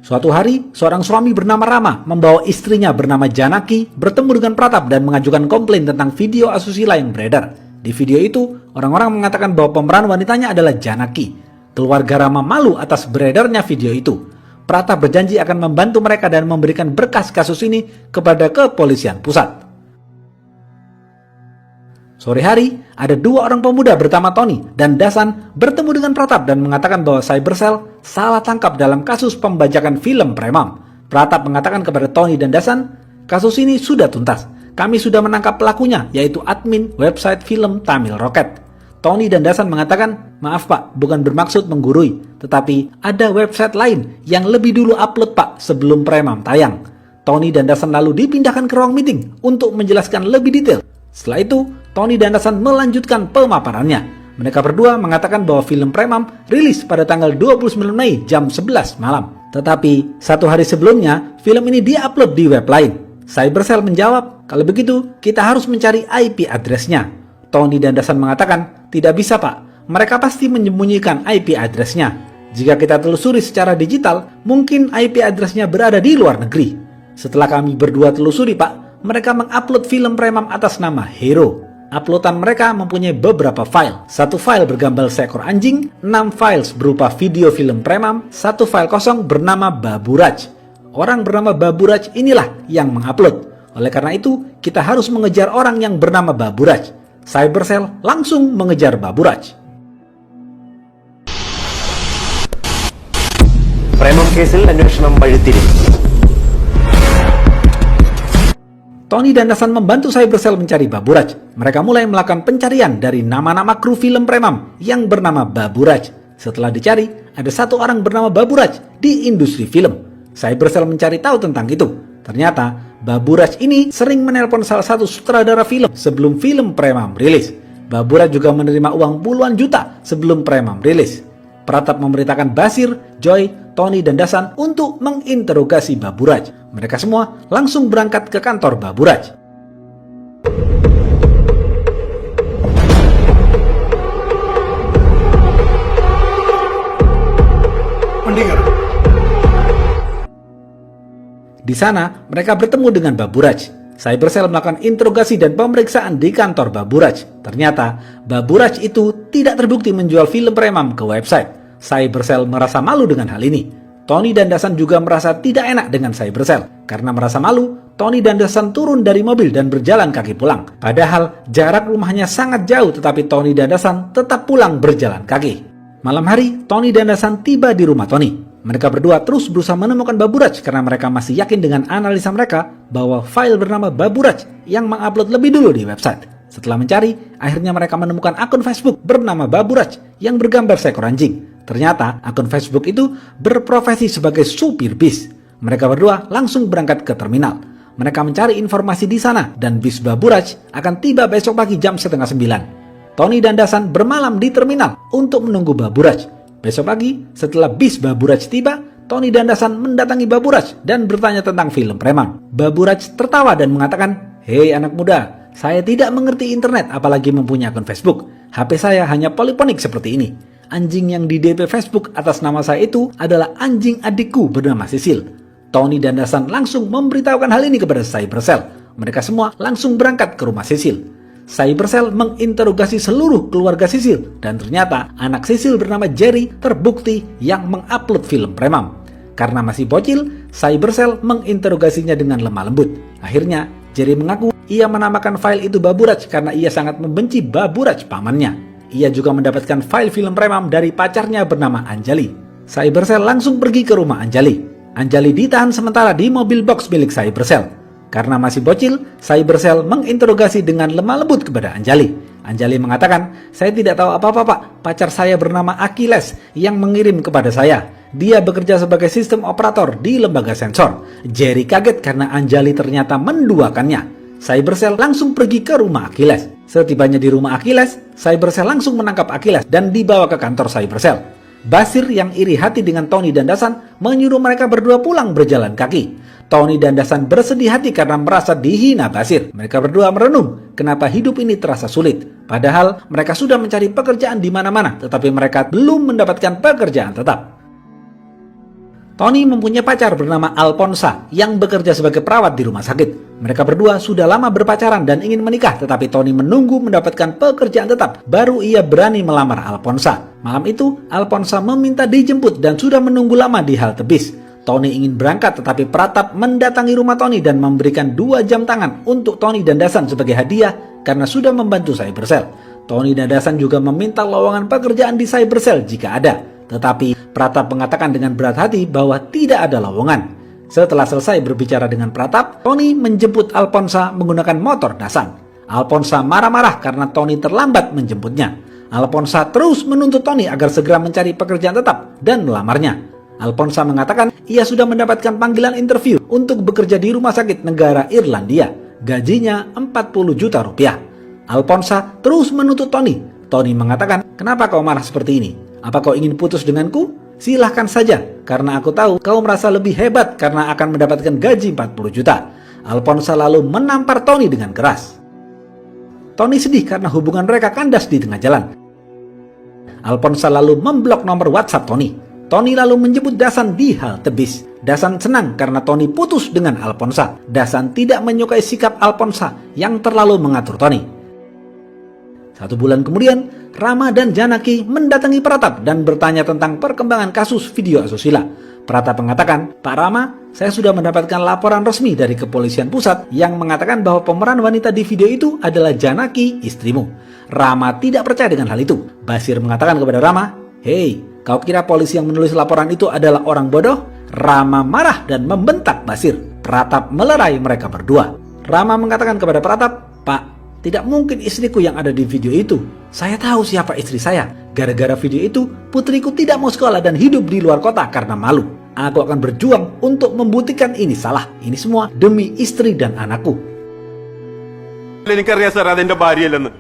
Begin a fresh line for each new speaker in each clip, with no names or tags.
Suatu hari, seorang suami bernama Rama membawa istrinya bernama Janaki bertemu dengan Pratap dan mengajukan komplain tentang video asusila yang beredar. Di video itu, orang-orang mengatakan bahwa pemeran wanitanya adalah Janaki. Keluarga Rama malu atas beredarnya video itu. Pratap berjanji akan membantu mereka dan memberikan berkas kasus ini kepada kepolisian pusat. Sore hari, ada dua orang pemuda bernama Tony dan Dasan bertemu dengan Pratap dan mengatakan bahwa Cybercell salah tangkap dalam kasus pembajakan film Premam. Pratap mengatakan kepada Tony dan Dasan, kasus ini sudah tuntas. Kami sudah menangkap pelakunya, yaitu admin website film Tamil Rocket. Tony dan Dasan mengatakan, maaf pak, bukan bermaksud menggurui, tetapi ada website lain yang lebih dulu upload pak sebelum Premam tayang. Tony dan Dasan lalu dipindahkan ke ruang meeting untuk menjelaskan lebih detail. Setelah itu, Tony dan Dasan melanjutkan pemaparannya. Mereka berdua mengatakan bahwa film Premam rilis pada tanggal 29 Mei jam 11 malam. Tetapi, satu hari sebelumnya, film ini diupload di web lain. Cybercell menjawab, kalau begitu, kita harus mencari IP address-nya. Tony dan Dasan mengatakan, tidak bisa pak, mereka pasti menyembunyikan IP address-nya. Jika kita telusuri secara digital, mungkin IP address-nya berada di luar negeri. Setelah kami berdua telusuri pak, mereka mengupload film Premam atas nama Hero. Uploadan mereka mempunyai beberapa file. Satu file bergambar seekor anjing, 6 files berupa video film Premam, satu file kosong bernama Baburaj. Orang bernama Baburaj inilah yang mengupload. Oleh karena itu, kita harus mengejar orang yang bernama Baburaj. Cybercell langsung mengejar Baburaj.
Premam കേസിൽ അന്വേഷണം വഴിത്തിരിഞ്ഞു.
Tony dan Dasan membantu Cybercell mencari Baburaj. Mereka mulai melakukan pencarian dari nama-nama kru film Premam yang bernama Baburaj. Setelah dicari, ada satu orang bernama Baburaj di industri film. Cybercell mencari tahu tentang itu. Ternyata, Baburaj ini sering menelpon salah satu sutradara film sebelum film Premam rilis. Baburaj juga menerima uang puluhan juta sebelum Premam rilis. Pratap memberitakan Basir, Joy, Tony, dan Dasan untuk menginterogasi Baburaj. Mereka semua langsung berangkat ke kantor Baburaj. Di sana, mereka bertemu dengan Baburaj. Cybercell melakukan interogasi dan pemeriksaan di kantor Baburaj. Ternyata, Baburaj itu tidak terbukti menjual film Premam ke website. Cybercell merasa malu dengan hal ini. Tony dan Dasan juga merasa tidak enak dengan Cybercell. Karena merasa malu, Tony dan Dasan turun dari mobil dan berjalan kaki pulang. Padahal, jarak rumahnya sangat jauh, tetapi Tony dan Dasan tetap pulang berjalan kaki. Malam hari, Tony dan Dasan tiba di rumah Tony. Mereka berdua terus berusaha menemukan Baburaj karena mereka masih yakin dengan analisa mereka bahwa file bernama Baburaj yang mengupload lebih dulu di website. Setelah mencari, akhirnya mereka menemukan akun Facebook bernama Baburaj yang bergambar seekor anjing. Ternyata akun Facebook itu berprofesi sebagai supir bis. Mereka berdua langsung berangkat ke terminal. Mereka mencari informasi di sana dan bis Baburaj akan tiba besok pagi jam 8:30. Tony dan Dasan bermalam di terminal untuk menunggu Baburaj. Besok pagi, setelah bis Baburaj tiba, Tony dan Dasan mendatangi Baburaj dan bertanya tentang film Premam. Baburaj tertawa dan mengatakan, "Hei anak muda, saya tidak mengerti internet apalagi mempunyai akun Facebook. HP saya hanya poliponik seperti ini. Anjing yang di DP Facebook atas nama saya itu adalah anjing adikku bernama Sisil." Tony dan Dasan langsung memberitahukan hal ini kepada Cybercell. Mereka semua langsung berangkat ke rumah Sisil. Cybercell menginterogasi seluruh keluarga Sisil dan ternyata anak Sisil bernama Jerry terbukti yang mengupload film Premam. Karena masih bocil, Cybercell menginterogasinya dengan lemah lembut. Akhirnya, Jerry mengaku ia menamakan file itu Baburaj karena ia sangat membenci Baburaj pamannya. Ia juga mendapatkan file film Premam dari pacarnya bernama Anjali. Cybercell langsung pergi ke rumah Anjali. Anjali ditahan sementara di mobil box milik Cybercell. Karena masih bocil, Cybercell menginterogasi dengan lemah lembut kepada Anjali. Anjali mengatakan, "Saya tidak tahu apa-apa pak, pacar saya bernama Achilles yang mengirim kepada saya. Dia bekerja sebagai sistem operator di lembaga sensor." Jerry kaget karena Anjali ternyata menduakannya. Cybercell langsung pergi ke rumah Achilles. Setibanya di rumah Achilles, Cybercell langsung menangkap Achilles dan dibawa ke kantor Cybercell. Basir yang iri hati dengan Tony dan Dasan menyuruh mereka berdua pulang berjalan kaki. Tony dan Dasan bersedih hati karena merasa dihina Basir. Mereka berdua merenung kenapa hidup ini terasa sulit. Padahal mereka sudah mencari pekerjaan di mana-mana, tetapi mereka belum mendapatkan pekerjaan tetap. Tony mempunyai pacar bernama Alphonsa yang bekerja sebagai perawat di rumah sakit. Mereka berdua sudah lama berpacaran dan ingin menikah, tetapi Tony menunggu mendapatkan pekerjaan tetap, baru ia berani melamar Alphonsa. Malam itu, Alphonsa meminta dijemput dan sudah menunggu lama di halte bis. Tony ingin berangkat, tetapi Pratap mendatangi rumah Tony dan memberikan 2 jam tangan untuk Tony dan Dasan sebagai hadiah karena sudah membantu Cybercell. Tony dan Dasan juga meminta lowongan pekerjaan di Cybercell jika ada. Tetapi Pratap mengatakan dengan berat hati bahwa tidak ada lowongan. Setelah selesai berbicara dengan Pratap, Tony menjemput Alphonsa menggunakan motor Dasan. Alphonsa marah-marah karena Tony terlambat menjemputnya. Alphonsa terus menuntut Tony agar segera mencari pekerjaan tetap dan melamarnya. Alphonsa mengatakan ia sudah mendapatkan panggilan interview untuk bekerja di rumah sakit negara Irlandia. Gajinya 40 juta rupiah. Alphonsa terus menuntut Tony. Tony mengatakan, "Kenapa kau marah seperti ini? Apa kau ingin putus denganku? Silahkan saja, karena aku tahu kau merasa lebih hebat karena akan mendapatkan gaji 40 juta. Alphonsa lalu menampar Tony dengan keras. Tony sedih karena hubungan mereka kandas di tengah jalan. Alphonsa lalu memblok nomor WhatsApp Tony. Tony lalu menjemput Dasan di halte bis. Dasan senang karena Tony putus dengan Alphonsa. Dasan tidak menyukai sikap Alphonsa yang terlalu mengatur Tony. 1 bulan kemudian, Rama dan Janaki mendatangi Pratap dan bertanya tentang perkembangan kasus video asusila. Pratap mengatakan, "Pak Rama, saya sudah mendapatkan laporan resmi dari Kepolisian Pusat yang mengatakan bahwa pemeran wanita di video itu adalah Janaki, istrimu." Rama tidak percaya dengan hal itu. Basir mengatakan kepada Rama, "Hei, kau kira polisi yang menulis laporan itu adalah orang bodoh?" Rama marah dan membentak Basir. Pratap melerai mereka berdua. Rama mengatakan kepada Pratap, "Pak, tidak mungkin istriku yang ada di video itu. Saya tahu siapa istri saya. Gara-gara video itu, putriku tidak mau sekolah dan hidup di luar kota karena malu. Aku akan berjuang untuk membuktikan ini salah. Ini semua demi istri dan anakku."
എനിക്കറിയാം സാർ അതെന്റെ ഭാര്യയല്ലെന്ന്.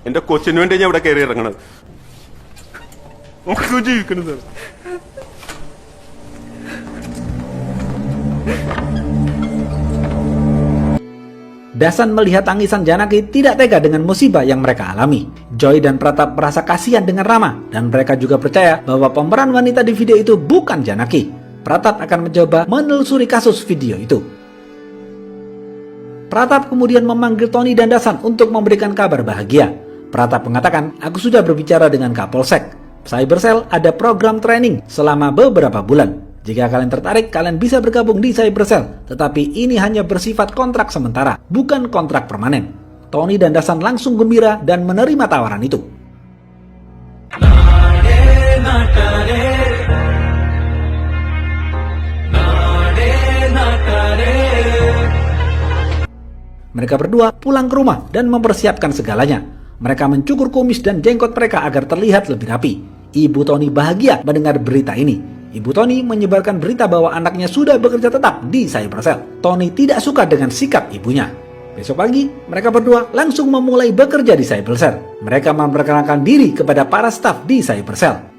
എന്റെ കൊച്ചിന് വേണ്ടി ഞാൻ ഇവിടെ കയറി ഇറങ്ങണത്. നമുക്ക് ജീവിക്കണം sir.
Dasan melihat tangisan Janaki tidak tega dengan musibah yang mereka alami. Joy dan Pratap merasa kasihan dengan Rama dan mereka juga percaya bahwa pemeran wanita di video itu bukan Janaki. Pratap akan mencoba menelusuri kasus video itu. Pratap kemudian memanggil Tony dan Dasan untuk memberikan kabar bahagia. Pratap mengatakan, "Aku sudah berbicara dengan Kapolsek. Cybercell ada program training selama beberapa bulan. Jika kalian tertarik, kalian bisa bergabung di Cybercell. Tetapi ini hanya bersifat kontrak sementara, bukan kontrak permanen." Tony dan Dasan langsung gembira dan menerima tawaran itu. Mereka berdua pulang ke rumah dan mempersiapkan segalanya. Mereka mencukur kumis dan jenggot mereka agar terlihat lebih rapi. Ibu Tony bahagia mendengar berita ini. Ibu Tony menyebarkan berita bahwa anaknya sudah bekerja tetap di Cybercell. Tony tidak suka dengan sikap ibunya. Besok pagi, mereka berdua langsung memulai bekerja di Cybercell. Mereka memperkenalkan diri kepada para staf di Cybercell.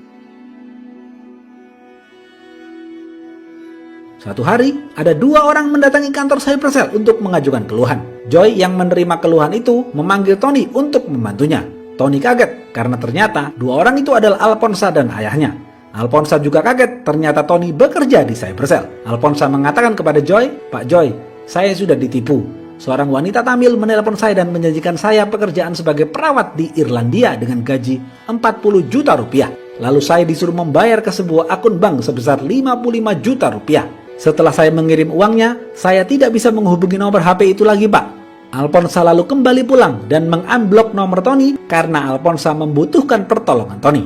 Suatu hari, ada 2 orang mendatangi kantor Cybercell untuk mengajukan keluhan. Joy yang menerima keluhan itu memanggil Tony untuk membantunya. Tony kaget karena ternyata 2 orang itu adalah Alphonsa dan ayahnya. Alphonsa juga kaget, ternyata Tony bekerja di Cybercell. Alphonsa mengatakan kepada Joy, "Pak Joy, saya sudah ditipu. Seorang wanita Tamil menelpon saya dan menjanjikan saya pekerjaan sebagai perawat di Irlandia dengan gaji 40 juta rupiah. Lalu saya disuruh membayar ke sebuah akun bank sebesar 55 juta rupiah. Setelah saya mengirim uangnya, saya tidak bisa menghubungi nomor HP itu lagi, Pak." Alphonsa lalu kembali pulang dan mengunblok nomor Tony karena Alphonsa membutuhkan pertolongan Tony.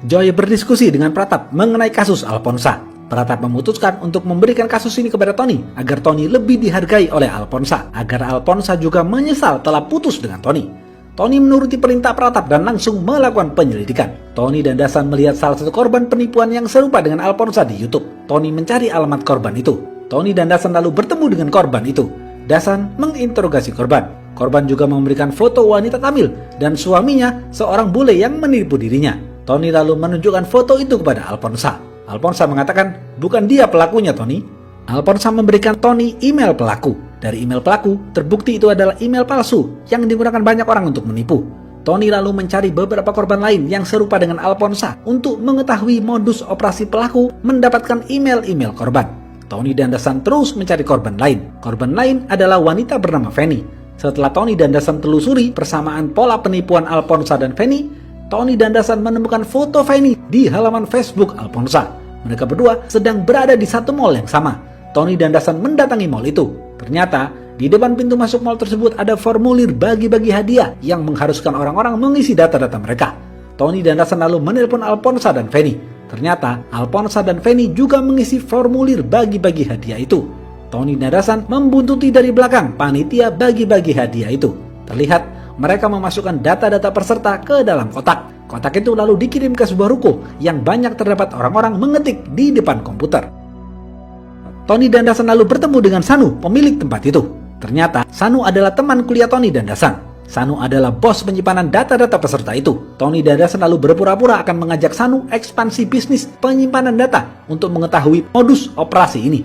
Joy berdiskusi dengan Pratap mengenai kasus Alphonsa. Pratap memutuskan untuk memberikan kasus ini kepada Tony agar Tony lebih dihargai oleh Alphonsa, agar Alphonsa juga menyesal telah putus dengan Tony. Tony menuruti perintah Pratap dan langsung melakukan penyelidikan. Tony dan Dasan melihat salah satu korban penipuan yang serupa dengan Alphonsa di YouTube. Tony mencari alamat korban itu. Tony dan Dasan lalu bertemu dengan korban itu. Dasan menginterogasi korban. Korban juga memberikan foto wanita Tamil dan suaminya seorang bule yang menipu dirinya. Tony lalu menunjukkan foto itu kepada Alphonsa. Alphonsa mengatakan, "Bukan dia pelakunya, Tony." Alphonsa memberikan Tony email pelaku. Dari email pelaku, terbukti itu adalah email palsu yang digunakan banyak orang untuk menipu. Tony lalu mencari beberapa korban lain yang serupa dengan Alphonsa untuk mengetahui modus operasi pelaku mendapatkan email-email korban. Tony dan Dasan terus mencari korban lain. Korban lain adalah wanita bernama Fanny. Setelah Tony dan Dasan telusuri persamaan pola penipuan Alphonsa dan Fanny, Tony dan Dasan menemukan foto Fanny di halaman Facebook Alphonsa. Mereka berdua sedang berada di satu mall yang sama. Tony dan Dasan mendatangi mall itu. Ternyata di depan pintu masuk mall tersebut ada formulir bagi-bagi hadiah yang mengharuskan orang-orang mengisi data-data mereka. Tony dan Dasan lalu menelpon Alphonsa dan Fanny. Ternyata Alphonsa dan Fanny juga mengisi formulir bagi-bagi hadiah itu. Tony dan Dasan membuntuti dari belakang panitia bagi-bagi hadiah itu. Terlihat mereka memasukkan data-data peserta ke dalam kotak. Kotak itu lalu dikirim ke sebuah ruko yang banyak terdapat orang-orang mengetik di depan komputer. Tony dan Dasan lalu bertemu dengan Sanu, pemilik tempat itu. Ternyata Sanu adalah teman kuliah Tony dan Dasan. Sanu adalah bos penyimpanan data-data peserta itu. Tony dan Dasan lalu berpura-pura akan mengajak Sanu ekspansi bisnis penyimpanan data untuk mengetahui modus operasi ini.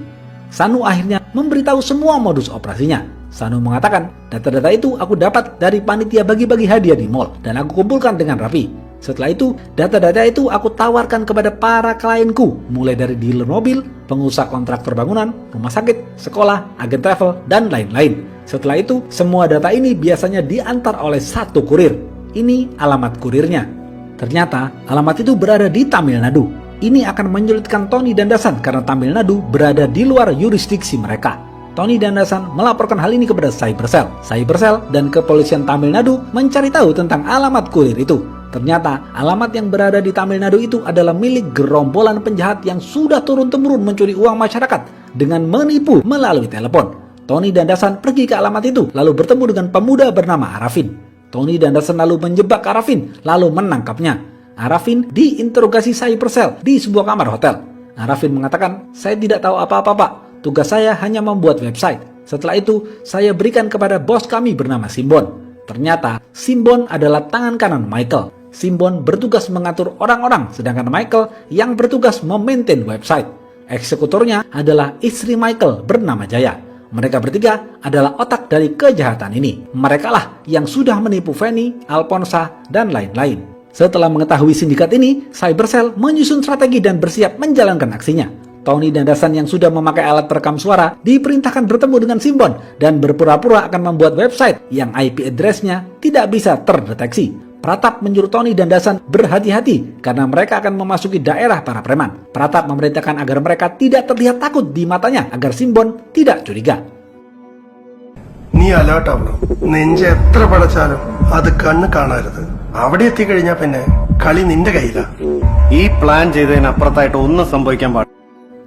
Sanu akhirnya memberitahu semua modus operasinya. Sanu mengatakan, data-data itu aku dapat dari panitia bagi-bagi hadiah di mall dan aku kumpulkan dengan rapi. Setelah itu, data-data itu aku tawarkan kepada para klienku, mulai dari dealer mobil, pengusaha kontraktor bangunan, rumah sakit, sekolah, agen travel, dan lain-lain. Setelah itu, semua data ini biasanya diantar oleh satu kurir. Ini alamat kurirnya. Ternyata, alamat itu berada di Tamil Nadu. Ini akan menyulitkan Tony dan Dasan karena Tamil Nadu berada di luar yurisdiksi mereka. Tony dan Dasan melaporkan hal ini kepada Cybercell. Cybercell dan kepolisian Tamil Nadu mencari tahu tentang alamat kurir itu. Ternyata alamat yang berada di Tamil Nadu itu adalah milik gerombolan penjahat yang sudah turun-temurun mencuri uang masyarakat dengan menipu melalui telepon. Tony dan Dasan pergi ke alamat itu lalu bertemu dengan pemuda bernama Arafin. Tony dan Dasan lalu menjebak Arafin lalu menangkapnya. Arafin diinterogasi Cybercell di sebuah kamar hotel. Arafin mengatakan, "Saya tidak tahu apa-apa, Pak. Tugas saya hanya membuat website. Setelah itu, saya berikan kepada bos kami bernama Simbon." Ternyata, Simbon adalah tangan kanan Michael. Simbon bertugas mengatur orang-orang, sedangkan Michael yang bertugas memaintain website. Eksekutornya adalah istri Michael bernama Jaya. Mereka bertiga adalah otak dari kejahatan ini. Mereka lah yang sudah menipu Fanny, Alphonsa, dan lain-lain. Setelah mengetahui sindikat ini, Cybercell menyusun strategi dan bersiap menjalankan aksinya. Tony dan Dasan yang sudah memakai alat perekam suara diperintahkan bertemu dengan Simbon dan berpura-pura akan membuat website yang IP address-nya tidak bisa terdeteksi. Pratap menyuruh Tony dan Dasan berhati-hati karena mereka akan memasuki daerah para preman. Pratap memerintahkan agar mereka tidak terlihat takut di matanya agar Simbon tidak curiga.
നീ അലേർട്ട് ആവണം. നെഞ്ച് എത്ര പടച്ചാലും അത് കണ്ണ് കാണരുത്. അവിടെ എത്തിക്കഴിഞ്ഞാ പിന്നെ കളി നിന്റെ കയ്യിലാ.
ഈ പ്ലാൻ ചെയ്തതിനപ്പുറത്തായിട്ട് ഒന്നും സംഭവിക്കാൻ പാടില്ല.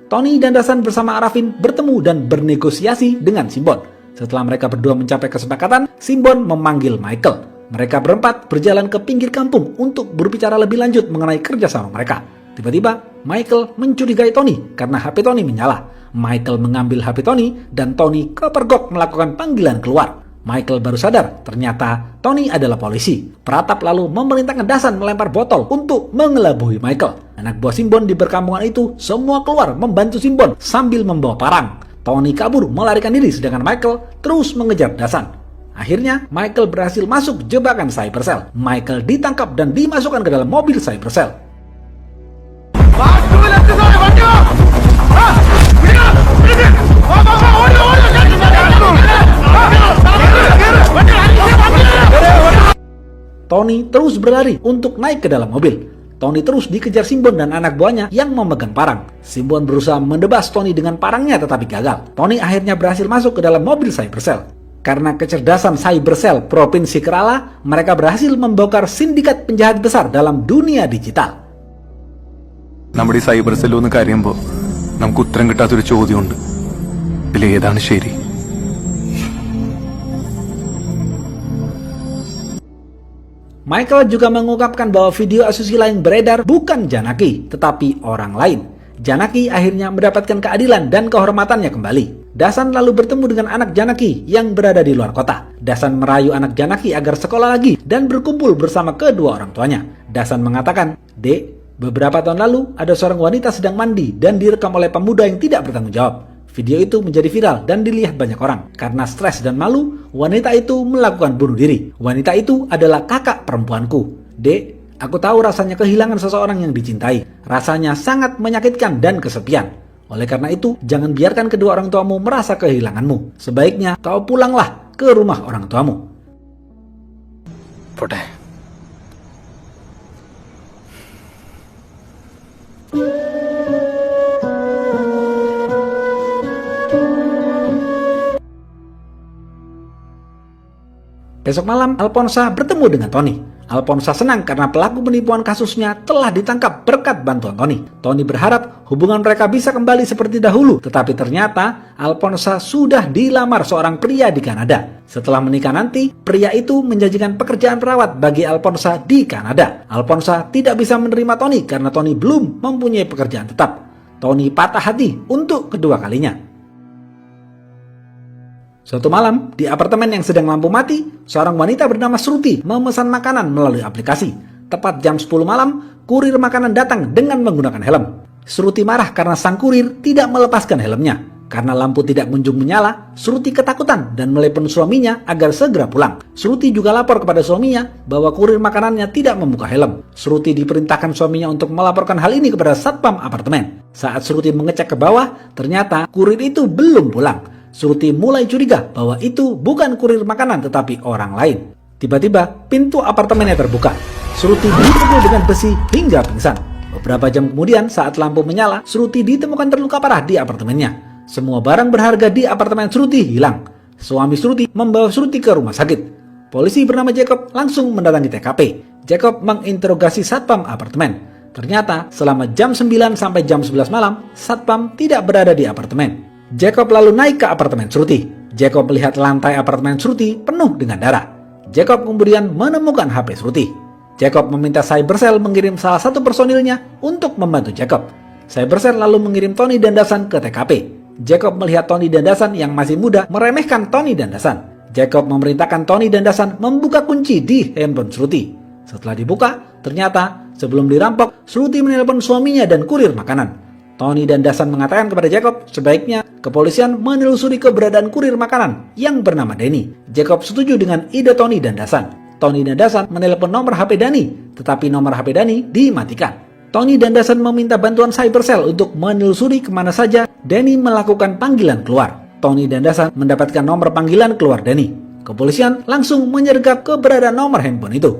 Tony dan Dasan bersama Arafin bertemu dan bernegosiasi dengan Simbon. Setelah mereka berdua mencapai kesepakatan, Simbon memanggil Michael. Mereka berempat berjalan ke pinggir kampung untuk berbicara lebih lanjut mengenai kerjasama mereka. Tiba-tiba, Michael mencurigai Tony karena HP Tony menyala. Michael mengambil HP Tony dan Tony kepergok melakukan panggilan keluar. Michael baru sadar ternyata Tony adalah polisi. Pratap lalu memerintahkan Dasan melempar botol untuk mengelabui Michael. Anak buah Simbon di perkampungan itu semua keluar membantu Simbon sambil membawa parang. Tony kabur melarikan diri sedangkan Michael terus mengejar Dasan. Akhirnya Michael berhasil masuk jebakan Cybercell. Michael ditangkap dan dimasukkan ke dalam mobil Cybercell. Tony terus berlari untuk naik ke dalam mobil. Tony terus dikejar Simbon dan anak buahnya yang memegang parang. Simbon berusaha mendebas Tony dengan parangnya tetapi gagal. Tony akhirnya berhasil masuk ke dalam mobil Cybercell. Karena kecerdasan Cybercell Provinsi Kerala, mereka berhasil membongkar sindikat penjahat besar dalam dunia digital.
നമ്മുടെ ഈ cyber cell ഒന്ന് കരയുമ്പോൾ നമുക്ക് ഉത്തരം കിട്ടാത്തൊരു ചോദ്യമുണ്ട്. ഇതിലേതാണ് ശരി?
Michael juga mengungkapkan bahwa video asusila yang beredar bukan Janaki, tetapi orang lain. Janaki akhirnya mendapatkan keadilan dan kehormatannya kembali. Dasan lalu bertemu dengan anak Janaki yang berada di luar kota. Dasan merayu anak Janaki agar sekolah lagi dan berkumpul bersama kedua orang tuanya. Dasan mengatakan, "Dek, beberapa tahun lalu ada seorang wanita sedang mandi dan direkam oleh pemuda yang tidak bertanggung jawab. Video itu menjadi viral dan dilihat banyak orang. Karena stres dan malu, wanita itu melakukan bunuh diri. Wanita itu adalah kakak perempuanku. Dek, aku tahu rasanya kehilangan seseorang yang dicintai. Rasanya sangat menyakitkan dan kesepian. Oleh karena itu, jangan biarkan kedua orang tuamu merasa kehilanganmu. Sebaiknya kau pulanglah ke rumah orang tuamu.
പോട്ടെ.
Besok malam, Alphonsa bertemu dengan Tony. Alphonsa senang karena pelaku penipuan kasusnya telah ditangkap berkat bantuan Tony. Tony berharap hubungan mereka bisa kembali seperti dahulu, tetapi ternyata Alphonsa sudah dilamar seorang pria di Kanada. Setelah menikah nanti, pria itu menjanjikan pekerjaan perawat bagi Alphonsa di Kanada. Alphonsa tidak bisa menerima Tony karena Tony belum mempunyai pekerjaan tetap. Tony patah hati untuk kedua kalinya. Suatu malam, di apartemen yang sedang lampu mati, seorang wanita bernama Shruti memesan makanan melalui aplikasi. Tepat jam 10 malam, kurir makanan datang dengan menggunakan helm. Shruti marah karena sang kurir tidak melepaskan helmnya. Karena lampu tidak kunjung menyala, Shruti ketakutan dan melepon suaminya agar segera pulang. Shruti juga lapor kepada suaminya bahwa kurir makanannya tidak membuka helm. Shruti diperintahkan suaminya untuk melaporkan hal ini kepada satpam apartemen. Saat Shruti mengecek ke bawah, ternyata kurir itu belum pulang. Shruti mulai curiga bahwa itu bukan kurir makanan tetapi orang lain. Tiba-tiba pintu apartemennya terbuka. Shruti dipukul dengan besi hingga pingsan. Beberapa jam kemudian saat lampu menyala, Shruti ditemukan terluka parah di apartemennya. Semua barang berharga di apartemen Shruti hilang. Suami Shruti membawa Shruti ke rumah sakit. Polisi bernama Jacob langsung mendatangi TKP. Jacob menginterogasi satpam apartemen. Ternyata selama jam 9 sampai jam 11 malam, satpam tidak berada di apartemen. Jacob lalu naik ke apartemen Shruti. Jacob melihat lantai apartemen Shruti penuh dengan darah. Jacob kemudian menemukan HP Shruti. Jacob meminta Cybercell mengirim salah satu personilnya untuk membantu Jacob. Cybercell lalu mengirim Tony dan Dasan ke TKP. Jacob melihat Tony dan Dasan yang masih muda meremehkan Tony dan Dasan. Jacob memerintahkan Tony dan Dasan membuka kunci di handphone Shruti. Setelah dibuka, ternyata sebelum dirampok, Shruti menelpon suaminya dan kurir makanan. Tony dan Dasan mengatakan kepada Jacob sebaiknya kepolisian menelusuri keberadaan kurir makanan yang bernama Danny. Jacob setuju dengan ide Tony dan Dasan. Tony dan Dasan menelepon nomor HP Danny, tetapi nomor HP Danny dimatikan. Tony dan Dasan meminta bantuan Cybercell untuk menelusuri kemana saja Danny melakukan panggilan keluar. Tony dan Dasan mendapatkan nomor panggilan keluar Danny. Kepolisian langsung menyergap keberadaan nomor handphone itu.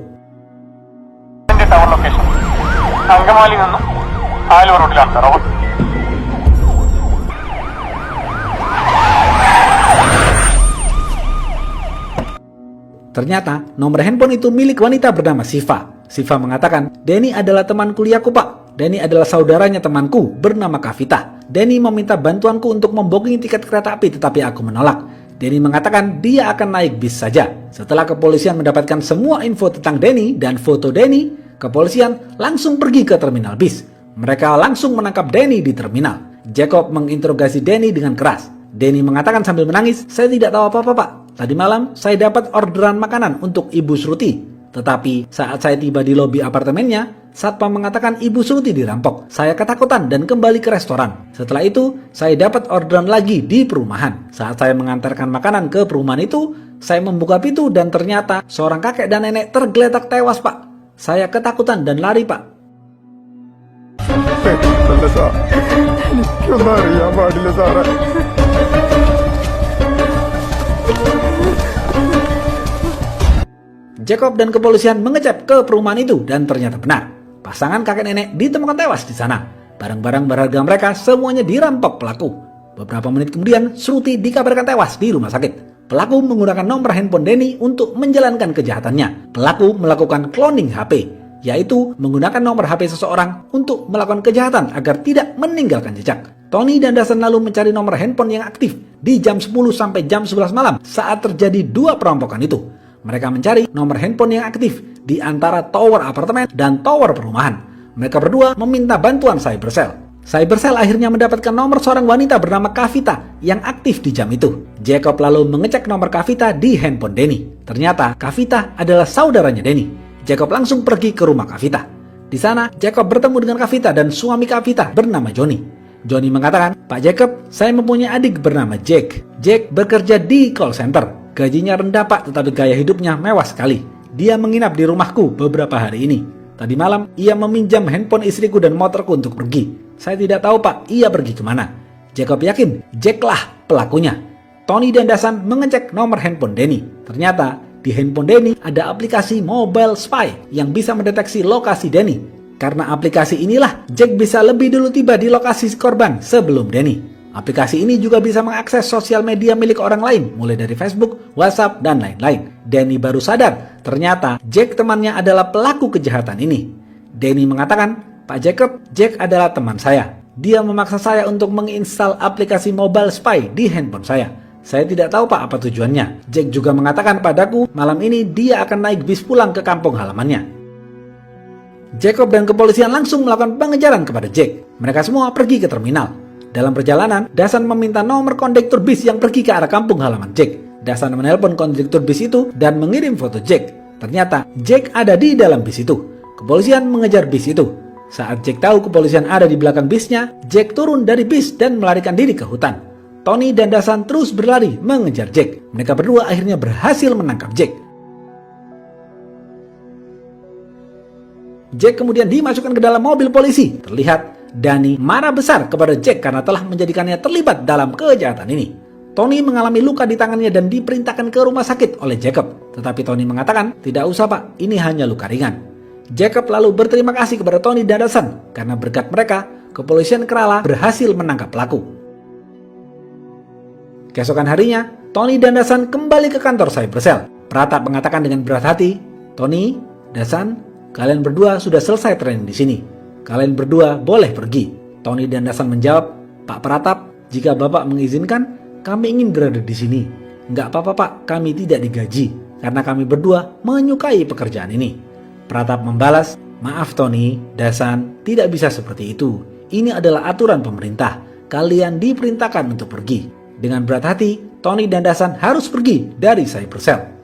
Tower location Angamaly നിന്നും ആലുവ റോഡിലാണ് sir.
Ternyata nomor handphone itu milik wanita bernama Siva. Siva mengatakan, Danny adalah teman kuliahku pak. Danny adalah saudaranya temanku bernama Kavita. Danny meminta bantuanku untuk membooking tiket kereta api tetapi aku menolak. Danny mengatakan dia akan naik bis saja. Setelah kepolisian mendapatkan semua info tentang Danny dan foto Danny, kepolisian langsung pergi ke terminal bis. Mereka langsung menangkap Danny di terminal. Jacob menginterogasi Danny dengan keras. Danny mengatakan sambil menangis, saya tidak tahu apa-apa pak. Tadi malam saya dapat orderan makanan untuk Ibu Shruti. Tetapi saat saya tiba di lobi apartemennya, satpam mengatakan Ibu Shruti dirampok. Saya ketakutan dan kembali ke restoran. Setelah itu, saya dapat orderan lagi di perumahan. Saat saya mengantarkan makanan ke perumahan itu, saya membuka pintu dan ternyata seorang kakek dan nenek tergeletak tewas pak. Saya ketakutan dan lari pak. Jacob dan kepolisian mengecek ke perumahan itu dan ternyata benar. Pasangan kakek nenek ditemukan tewas di sana. Barang-barang berharga mereka semuanya dirampok pelaku. Beberapa menit kemudian, Shruti dikabarkan tewas di rumah sakit. Pelaku menggunakan nomor handphone Danny untuk menjalankan kejahatannya. Pelaku melakukan cloning HP, yaitu menggunakan nomor HP seseorang untuk melakukan kejahatan agar tidak meninggalkan jejak. Tony dan Dasan lalu mencari nomor handphone yang aktif di jam 10 sampai jam 11 malam saat terjadi dua perampokan itu. Mereka mencari nomor handphone yang aktif di antara tower apartemen dan tower perumahan. Mereka berdua meminta bantuan Cybercell. Cybercell akhirnya mendapatkan nomor seorang wanita bernama Kavita yang aktif di jam itu. Jacob lalu mengecek nomor Kavita di handphone Danny. Ternyata Kavita adalah saudaranya Danny. Jacob langsung pergi ke rumah Kavita. Di sana, Jacob bertemu dengan Kavita dan suami Kavita bernama Johnny. Johnny mengatakan, "Pak Jacob, saya mempunyai adik bernama Jack. Jack bekerja di call center. Gajinya rendah Pak, tetapi gaya hidupnya mewah sekali. Dia menginap di rumahku beberapa hari ini. Tadi malam, ia meminjam handphone istriku dan motorku untuk pergi. Saya tidak tahu Pak, ia pergi kemana." Jacob yakin Jack lah pelakunya. Tony dan Dasan mengecek nomor handphone Danny. Ternyata di handphone Danny ada aplikasi Mobile Spy yang bisa mendeteksi lokasi Danny. Karena aplikasi inilah, Jack bisa lebih dulu tiba di lokasi korban sebelum Danny. Aplikasi ini juga bisa mengakses sosial media milik orang lain, mulai dari Facebook, WhatsApp, dan lain-lain. Danny baru sadar, ternyata Jack temannya adalah pelaku kejahatan ini. Danny mengatakan, "Pak Jacob, Jack adalah teman saya. Dia memaksa saya untuk menginstal aplikasi Mobile Spy di handphone saya. Saya tidak tahu Pak apa tujuannya." Jack juga mengatakan padaku, malam ini dia akan naik bis pulang ke kampung halamannya. Jacob dan kepolisian langsung melakukan pengejaran kepada Jack. Mereka semua pergi ke terminal. Dalam perjalanan, Dasan meminta nomor kondektur bis yang pergi ke arah kampung halaman Jack. Dasan menelpon kondektur bis itu dan mengirim foto Jack. Ternyata Jack ada di dalam bis itu. Kepolisian mengejar bis itu. Saat Jack tahu kepolisian ada di belakang bisnya, Jack turun dari bis dan melarikan diri ke hutan. Tony dan Dasan terus berlari mengejar Jack. Mereka berdua akhirnya berhasil menangkap Jack. Jack kemudian dimasukkan ke dalam mobil polisi. Terlihat Danny marah besar kepada Jack karena telah menjadikannya terlibat dalam kejahatan ini. Tony mengalami luka di tangannya dan diperintahkan ke rumah sakit oleh Jacob. Tetapi Tony mengatakan, "Tidak usah Pak, ini hanya luka ringan." Jacob lalu berterima kasih kepada Tony dan Dasan karena berkat mereka, kepolisian Kerala berhasil menangkap pelaku. Keesokan harinya, Tony dan Dasan kembali ke kantor Cybercell. Pratap mengatakan dengan berat hati, "Tony, Dasan, kalian berdua sudah selesai training di sini. Kalian berdua boleh pergi." Tony dan Dasan menjawab, "Pak Pratap, jika Bapak mengizinkan, kami ingin berada di sini. Nggak apa-apa Pak, kami tidak digaji, karena kami berdua menyukai pekerjaan ini." Pratap membalas, "Maaf Tony, Dasan, tidak bisa seperti itu. Ini adalah aturan pemerintah. Kalian diperintahkan untuk pergi." Dengan berat hati, Tony dan Dasan harus pergi dari Cybercell.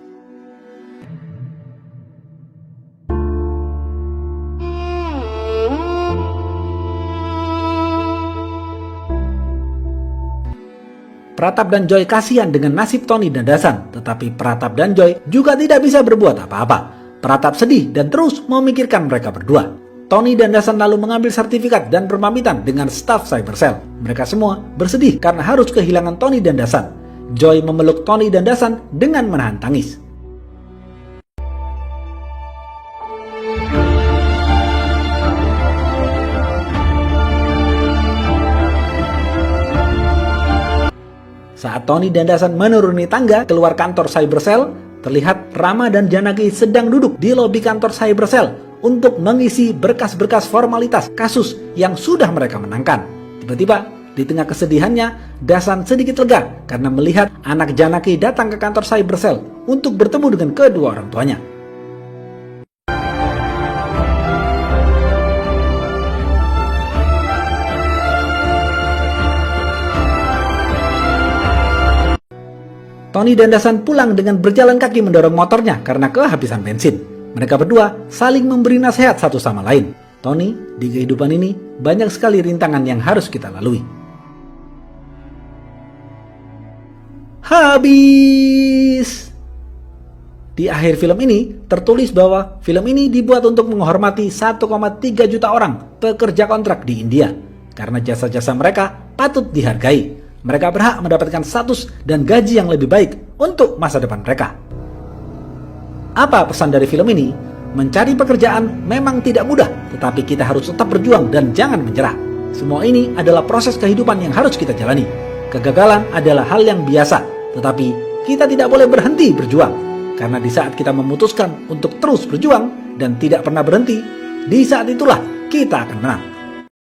Pratap dan Joy kasihan dengan nasib Tony dan Dasan, tetapi Pratap dan Joy juga tidak bisa berbuat apa-apa. Pratap sedih dan terus memikirkan mereka berdua. Tony dan Dasan lalu mengambil sertifikat dan berpamitan dengan staf Cybercell. Mereka semua bersedih karena harus kehilangan Tony dan Dasan. Joy memeluk Tony dan Dasan dengan menahan tangis. Saat Tony dan Dasan menuruni tangga keluar kantor Cybercell, terlihat Rama dan Janaki sedang duduk di lobi kantor Cybercell untuk mengisi berkas-berkas formalitas kasus yang sudah mereka menangkan. Tiba-tiba, di tengah kesedihannya, Dasan sedikit lega karena melihat anak Janaki datang ke kantor Cybercell untuk bertemu dengan kedua orang tuanya. Tony dan Dasan pulang dengan berjalan kaki mendorong motornya karena kehabisan bensin. Mereka berdua saling memberi nasihat satu sama lain. "Tony, di kehidupan ini banyak sekali rintangan yang harus kita lalui." Habis. Di akhir film ini tertulis bahwa film ini dibuat untuk menghormati 1,3 juta orang pekerja kontrak di India. Karena jasa-jasa mereka patut dihargai. Mereka berhak mendapatkan status dan gaji yang lebih baik untuk masa depan mereka. Apa pesan dari film ini? Mencari pekerjaan memang tidak mudah, tetapi kita harus tetap berjuang dan jangan menyerah. Semua ini adalah proses kehidupan yang harus kita jalani. Kegagalan adalah hal yang biasa, tetapi kita tidak boleh berhenti berjuang. Karena di saat kita memutuskan untuk terus berjuang dan tidak pernah berhenti, di saat itulah kita akan menang.